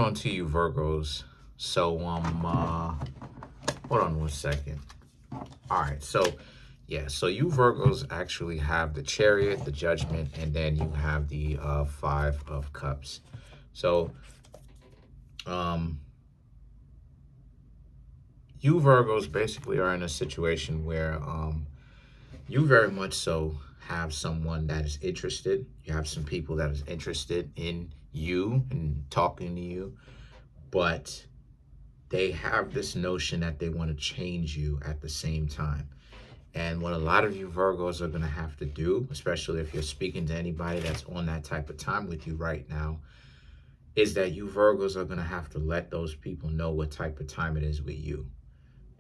On to you, Virgos. So, hold on 1 second. All right, so yeah, so you Virgos actually have the Chariot, the Judgment, and then you have the Five of Cups. So, um, you Virgos basically are in a situation where you very much so have someone that is interested. You have some people that is interested in you and talking to you, but they have this notion that they want to change you at the same time. And what a lot of you Virgos are going to have to do, especially if you're speaking to anybody that's on that type of time with you right now, is that you Virgos are going to have to let those people know what type of time it is with you.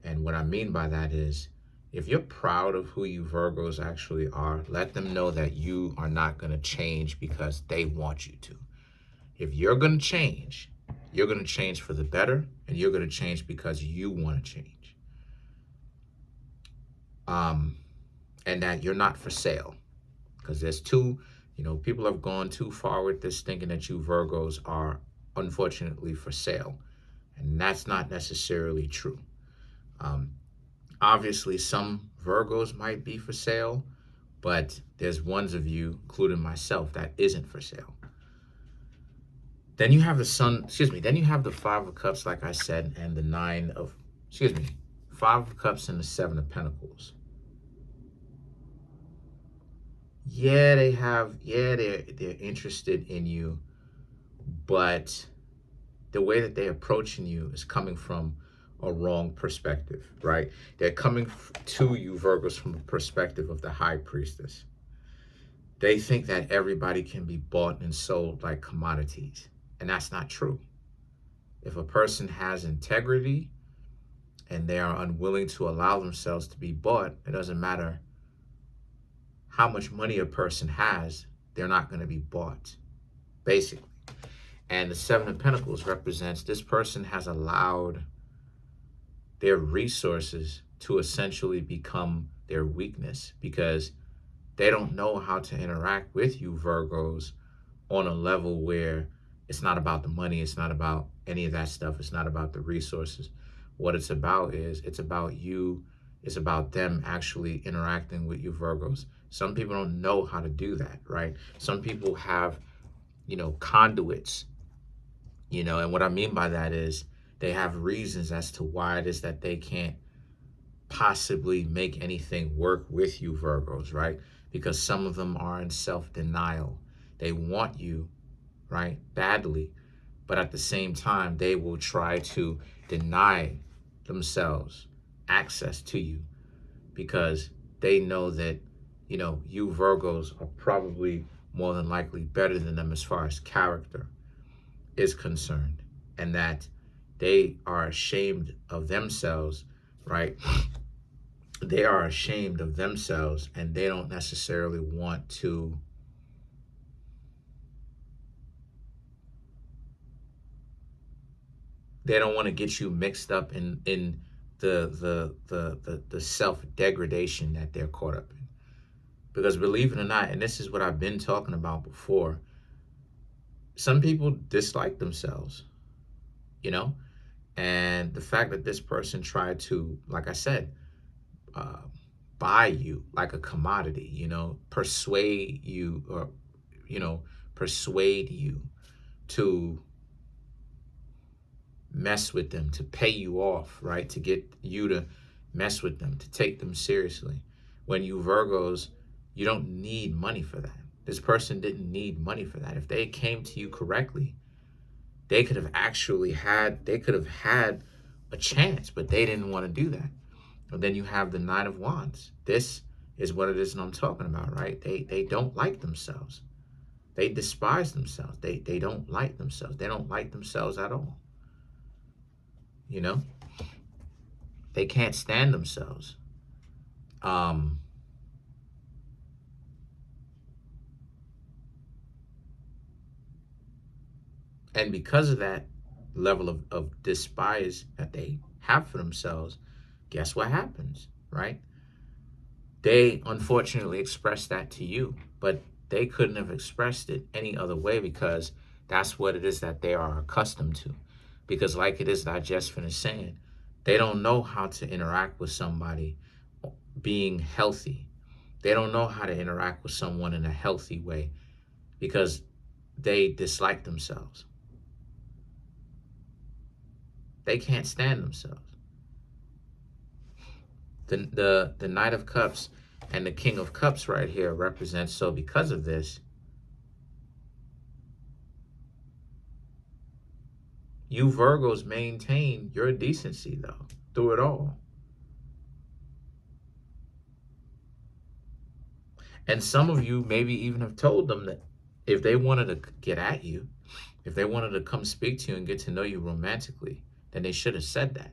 And what I mean by that is, if you're proud of who you Virgos actually are, let them know that you are not going to change because they want you to. If you're going to change, you're going to change for the better, and you're going to change because you want to change. And that you're not for sale. Because there's people have gone too far with this, thinking that you Virgos are unfortunately for sale. And that's not necessarily true. Obviously, some Virgos might be for sale, but there's ones of you, including myself, that isn't for sale. Then you have then you have the Five of Cups, like I said, and the Five of Cups and the Seven of Pentacles. Yeah, they're interested in you, but the way that they're approaching you is coming from a wrong perspective, right? They're coming to you, Virgos, from the perspective of the High Priestess. They think that everybody can be bought and sold like commodities, and that's not true. If a person has integrity and they are unwilling to allow themselves to be bought, it doesn't matter how much money a person has, they're not going to be bought, basically. And the Seven of Pentacles represents this person has allowed their resources to essentially become their weakness because they don't know how to interact with you Virgos on a level where it's not about the money, it's not about any of that stuff, it's not about the resources. What it's about is it's about you, it's about them actually interacting with you Virgos. Some people don't know how to do that, right? Some people have, conduits, and what I mean by that is they have reasons as to why it is that they can't possibly make anything work with you Virgos, right? Because some of them are in self-denial. They want you, right, badly, but at the same time, they will try to deny themselves access to you because they know that, you Virgos are probably more than likely better than them as far as character is concerned, and that they are ashamed of themselves, right? They are ashamed of themselves, and they don't necessarily want to get you mixed up in the self-degradation that they're caught up in. Because believe it or not, and this is what I've been talking about before, some people dislike themselves, and the fact that this person tried to, like I said, buy you like a commodity, persuade you to mess with them, to pay you off, right? To get you to mess with them, to take them seriously. When you Virgos, you don't need money for that. This person didn't need money for that. If they came to you correctly, they could have had a chance, but they didn't want to do that. And then you have the Nine of Wands. This is what it is that I'm talking about, right? They don't like themselves. They despise themselves. They don't like themselves. They don't like themselves at all. They can't stand themselves. And because of that level of despise that they have for themselves, guess what happens, right? They unfortunately express that to you, but they couldn't have expressed it any other way because That's what it is that they are accustomed to. Because like it is that I just finished saying, they don't know how to interact with somebody being healthy. They don't know how to interact with someone in a healthy way because they dislike themselves. They can't stand themselves. The Knight of Cups and the King of Cups right here represents, so because of this, you Virgos maintain your decency though through it all. And some of you maybe even have told them that if they wanted to get at you, if they wanted to come speak to you and get to know you romantically, then they should have said that.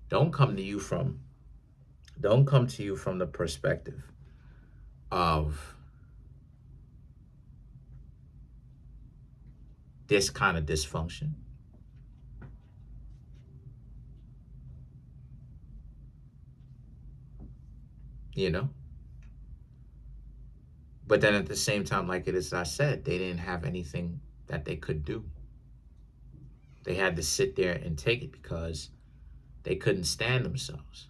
Don't come to you from the perspective of this kind of dysfunction. You know? But then at the same time, like it is I said, they didn't have anything that they could do. They had to sit there and take it because they couldn't stand themselves.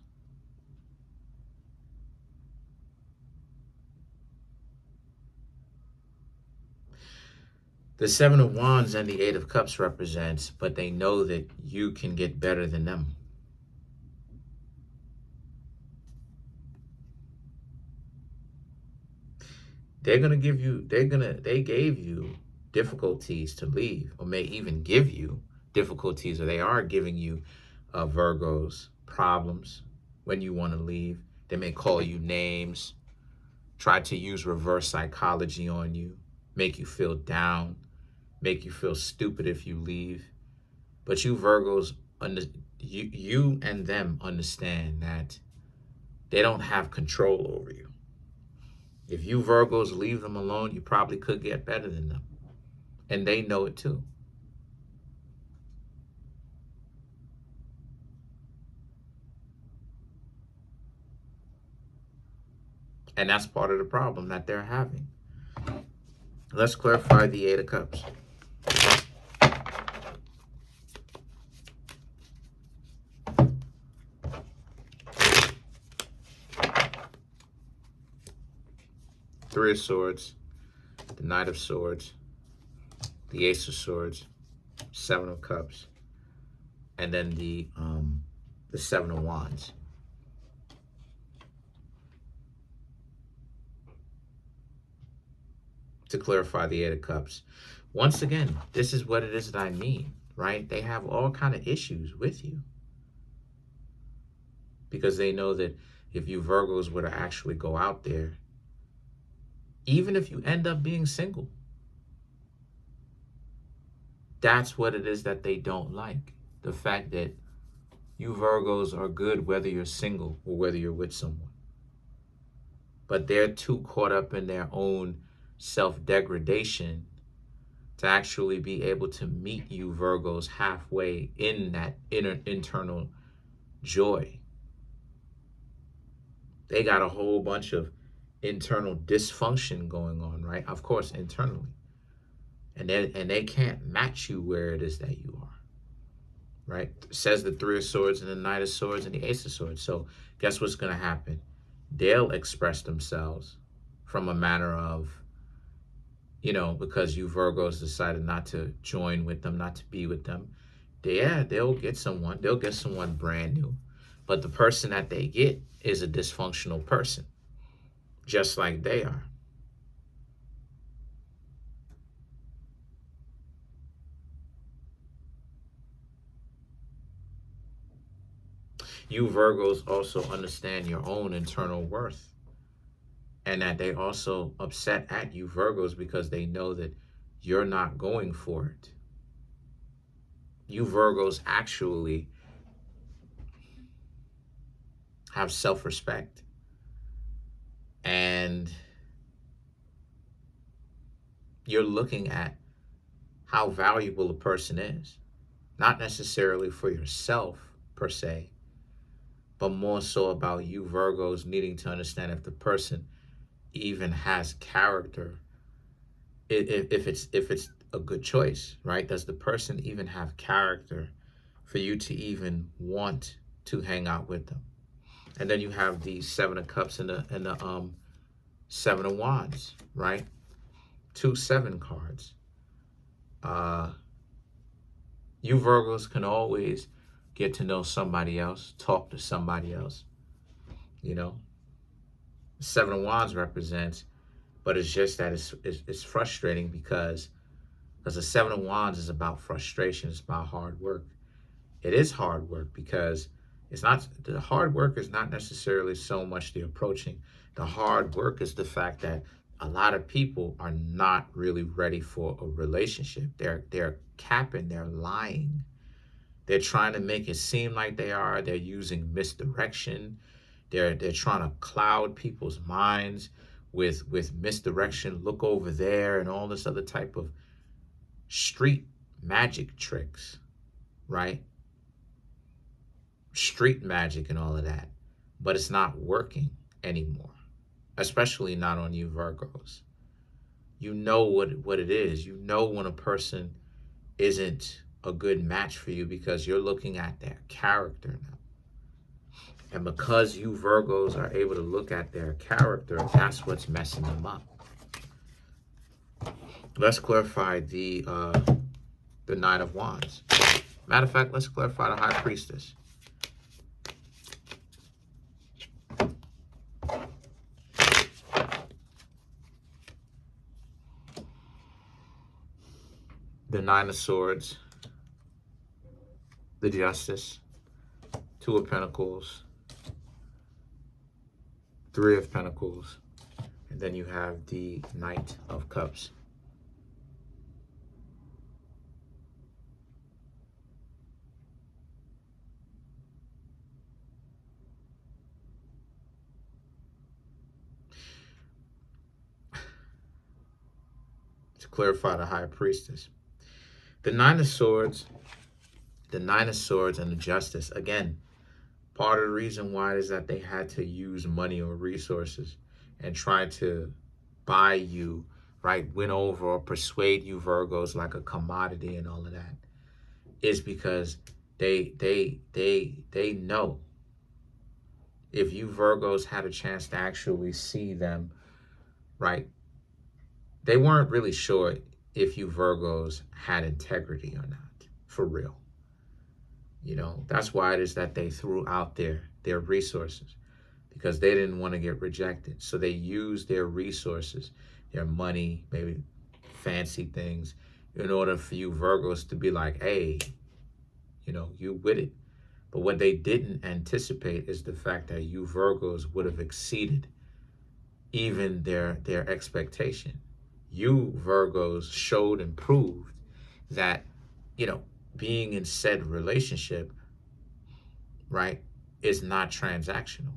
The Seven of Wands and the Eight of Cups represents, but they know that you can get better than them. They gave you difficulties to leave, or may even give you difficulties, or they are giving you Virgos problems when you want to leave. They may call you names, try to use reverse psychology on you, make you feel down, make you feel stupid if you leave. But you Virgos, you and them understand that they don't have control over you. If you Virgos leave them alone, you probably could get better than them. And they know it too. And that's part of the problem that they're having. Let's clarify the Eight of Cups. Three of Swords, the Knight of Swords, the Ace of Swords, Seven of Cups, and then the Seven of Wands. To clarify the Eight of Cups, once again, this is what it is that I mean, right? They have all kind of issues with you because they know that if you Virgos were to actually go out there, even if you end up being single, that's what it is that they don't like. The fact that you Virgos are good whether you're single or whether you're with someone. But they're too caught up in their own self-degradation to actually be able to meet you Virgos halfway in that internal joy. They got a whole bunch of internal dysfunction going on, right? Of course, internally. And they can't match you where it is that you are, right? It says the Three of Swords and the Knight of Swords and the Ace of Swords. So guess what's going to happen? They'll express themselves from a manner of, you know, because you Virgos decided not to join with them, not to be with them. They'll get someone. They'll get someone brand new. But the person that they get is a dysfunctional person, just like they are. You Virgos also understand your own internal worth, and that they also upset at you Virgos because they know that you're not going for it. You Virgos actually have self-respect, and you're looking at how valuable a person is, not necessarily for yourself per se, but more so about you Virgos needing to understand if the person even has character, if it's a good choice, right? Does the person even have character for you to even want to hang out with them? And then you have the Seven of Cups and the Seven of Wands, right? 2 7 cards. You Virgos can always get to know somebody else, talk to somebody else. You know, Seven of Wands represents, but it's just that it's frustrating because the Seven of Wands is about frustration. It's about hard work. It is hard work because it's not, the hard work is not necessarily so much the approaching. The hard work is the fact that a lot of people are not really ready for a relationship. They're capping, they're lying. They're trying to make it seem like they are. They're using misdirection. They're trying to cloud people's minds with misdirection. Look over there and all this other type of street magic tricks, right? Street magic and all of that. But it's not working anymore, especially not on you Virgos. You know what it is. You know when a person isn't a good match for you because you're looking at their character now. And because you Virgos are able to look at their character, that's what's messing them up. Let's clarify the Nine of Wands. Matter of fact, let's clarify the High Priestess. The Nine of Swords, the Justice, Two of Pentacles, Three of Pentacles, and then you have the Knight of Cups. To clarify the High Priestess. The Nine of Swords, and the Justice, again, part of the reason why is that they had to use money or resources and try to buy you, right, win over or persuade you Virgos like a commodity and all of that, is because they know if you Virgos had a chance to actually see them, right, they weren't really sure if you Virgos had integrity or not, for real. You know, that's why it is that they threw out their resources, because they didn't want to get rejected. So they used their resources, their money, maybe fancy things, in order for you Virgos to be like, hey, you know, you with it. But what they didn't anticipate is the fact that you Virgos would have exceeded even their expectation. You Virgos showed and proved that, you know, being in said relationship, right, is not transactional.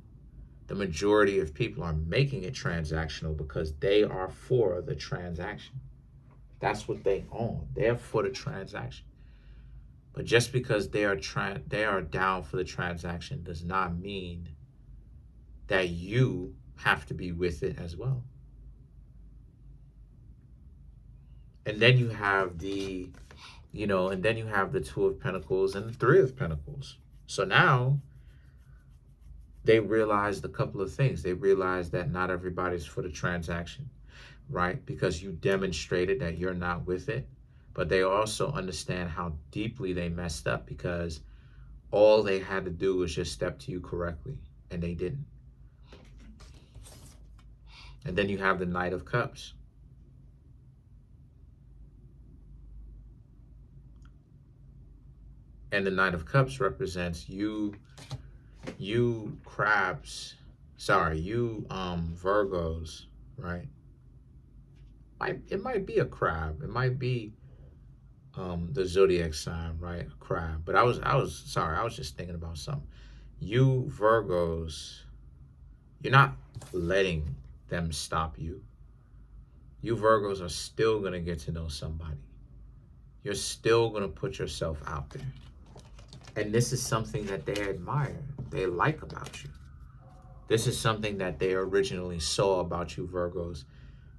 The majority of people are making it transactional because they are for the transaction. That's what they own. They're for the transaction. But just because they are down for the transaction does not mean that you have to be with it as well. And then you have the, you know, and then you have the Two of Pentacles and the Three of Pentacles. So now they realized a couple of things. They realized that not everybody's for the transaction, right? Because you demonstrated that you're not with it. But they also understand how deeply they messed up, because all they had to do was just step to you correctly, and they didn't. And then you have the Knight of Cups. And the Knight of Cups represents you crabs, sorry, you Virgos, right? It might be a crab. It might be the zodiac sign, right? A crab. But I was sorry, I was just thinking about something. You Virgos, you're not letting them stop you. You Virgos are still going to get to know somebody. You're still going to put yourself out there. And this is something that they admire, they like about you. This is something that they originally saw about you Virgos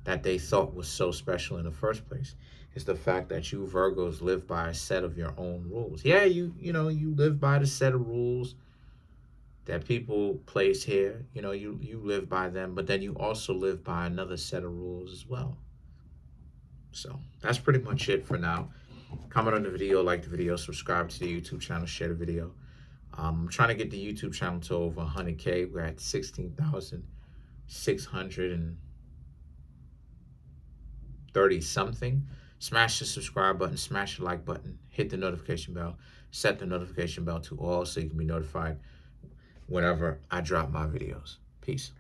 that they thought was so special in the first place. is the fact that you Virgos live by a set of your own rules. Yeah, you live by the set of rules that people place here. You live by them, but then you also live by another set of rules as well. So that's pretty much it for now. Comment on the video, like the video, subscribe to the YouTube channel, share the video. I'm trying to get the YouTube channel to over 100K. We're at 16,630 something. Smash the subscribe button, smash the like button, hit the notification bell, set the notification bell to all so you can be notified whenever I drop my videos. Peace.